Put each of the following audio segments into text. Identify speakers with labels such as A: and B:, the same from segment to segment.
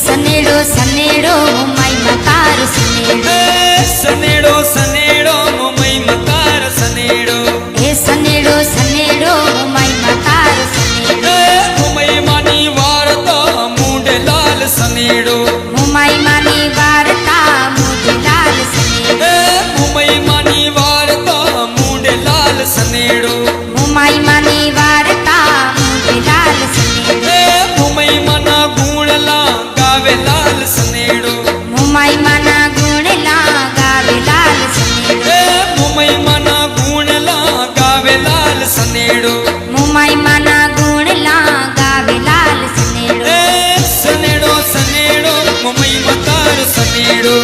A: सनेड़ो सनेड़ो मुंबई मकार सनेड़ो
B: सनेड़ो सनेड़ो मुंबई मकार सनेड़ो
A: सनेड़ो सनेड़ो मुंबई मकार सनेड़ो
B: मुंबई मानी वार्ता मूंडे लाल सनेड़ो
A: मुंबई मानी वार्ता मूंडे लाल सनेड़ो
B: मुंबई मानी वार्ता मूंडे लाल सनेड़ो
A: मुंबई मानी वार्ता मूंडे लाल सनेड़ो
B: मुंबई मना गुणला गावे लाल सनेड़ो
A: मुंबई मना गुणला गावे लाल सनेड़ो
B: मुंबई मना गुणला गावे लाल सनेड़ो
A: मुंबई मना गुणला गावे लाल सनेड़ो
B: सनेड़ो सनेड़ो मुंबई मकार सनेड़ो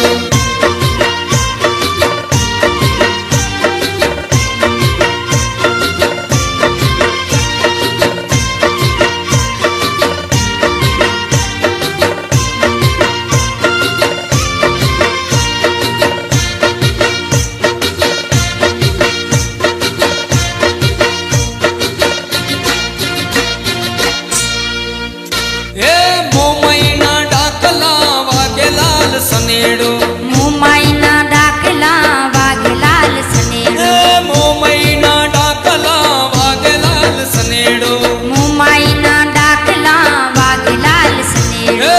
B: सनेड़ो
A: मुंबई ना डाकला वागे लाल सनेड़ो
B: मुंबई ना डाकला वागे लाल सनेड़ो
A: मुंबई ना डाकला वागे लाल सनेड़ो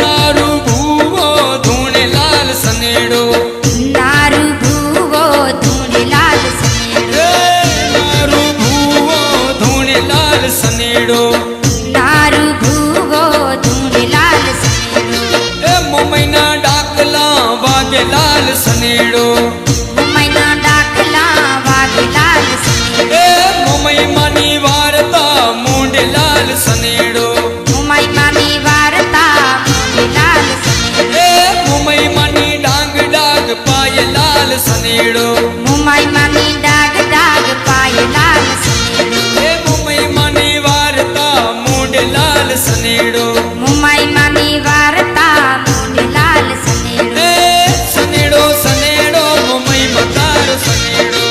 B: नारू भूवो धूणे लाल सनेड़ो
A: नारू भूवो धूणे लाल सनेड़ो
B: नारू भूवो धूणे लाल सनेड़ो
A: नारू भूवो धूणे लाल सनेड़ो
B: मुंबई ना वागे लाल सनेड़ो
A: मुंबई ना डाकला वागे लाल सनेड़ो
B: मुंबई मानी वार्ता मूंडे लाल सनेड़ो
A: मुंबई मानी वार्ता मूंडे लाल सनेड़ो
B: मुंबई मानी डांग डाग पाए लाल सनेड़ो
A: मुंबई मानी डाग डाग पाए लाल सनेड़ो
B: मुंबई मानी वार्ता मूंडे लाल सनेड़ो
A: मुंबई मानी वार्ता मूंडे लाल सनेड़ो
B: सनेड़ो सनेड़ो मुंबई मकार सनेड़ो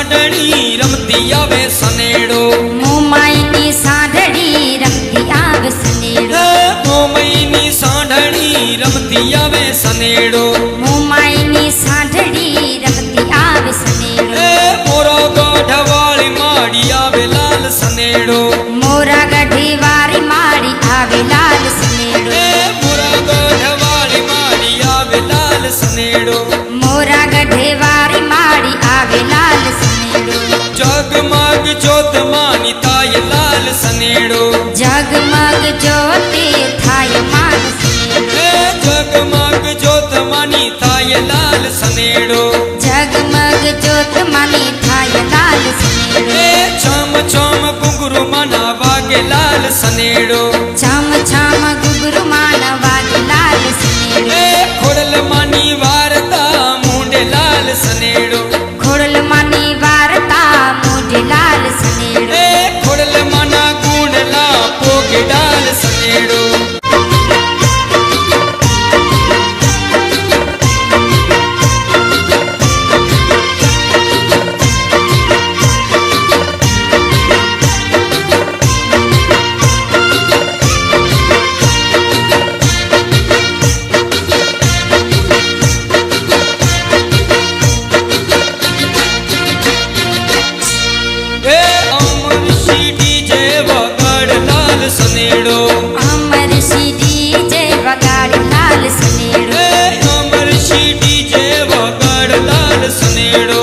B: रमती आवे सनेड़ो
A: मुंबई नी साढ़ड़ी रमती आवे सनेड़ो
B: मुंबई नी साढ़ड़ी रमती आवे सनेड़ो
A: मुंबई नी साढ़ड़ी रमती आवे सनेड़ो
B: मोरा गढ़वाली माड़ी आवे लाल सनेड़ो
A: मोरा गढ़वाली माड़ी आवे लाल सनेड़ो
B: मोरा गढ़वाली माड़ी आवे लाल सनेड़ो
A: मोरा गढ़वाली माड़ी आवे लाल सनेड़ो
B: जगमग जोत मानी ताय लाल सनेड़ो
A: जगमग ज्योति थाय मान सनेड़ो
B: जगमग जोत मानी ताय लाल सनेड़ो
A: जगमग ज्योत मानी थाय लाल सनेड़ो
B: छम छम घुंघरू माना वागे लाल सनेड़ो
A: छम छम घुंघरू माना वागे लाल सनेड़ो
B: खोड़ल मानी वारता मूंडे लाल सनेड़ो
A: खोड़ल मानी वारता मूंडे लाल सनेड़ो
B: खोड़ल माना गुणला पोगे डाल सनेड़ो सनेड़ो
A: अमर सीडी जय वगाड़ लाल सनेड़ो
B: अमर सीडी जय वगाड़ लाल सनेड़ो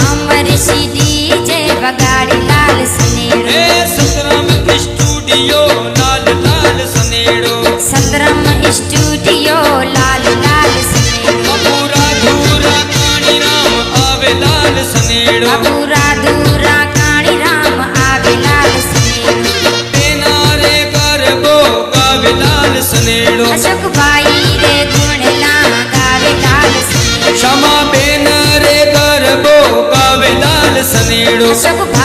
A: अमर सीडी जय वगाड़ लाल सनेड़ो
B: सतरम स्टूडियो लाल लाल सनेड़ो
A: सतरम स्टूडियो लाल लाल सनेड़ो
B: पूरा धूरा कानी राम आवे लाल सनेड़ो
A: पूरा धूरा कानी राम आवे लाल सनेड़ो
B: गावे लाल सनेड़ो
A: अशोक भाई रे गुणला गावे लाल सनेड़ो।
B: સનેડો
A: અશોક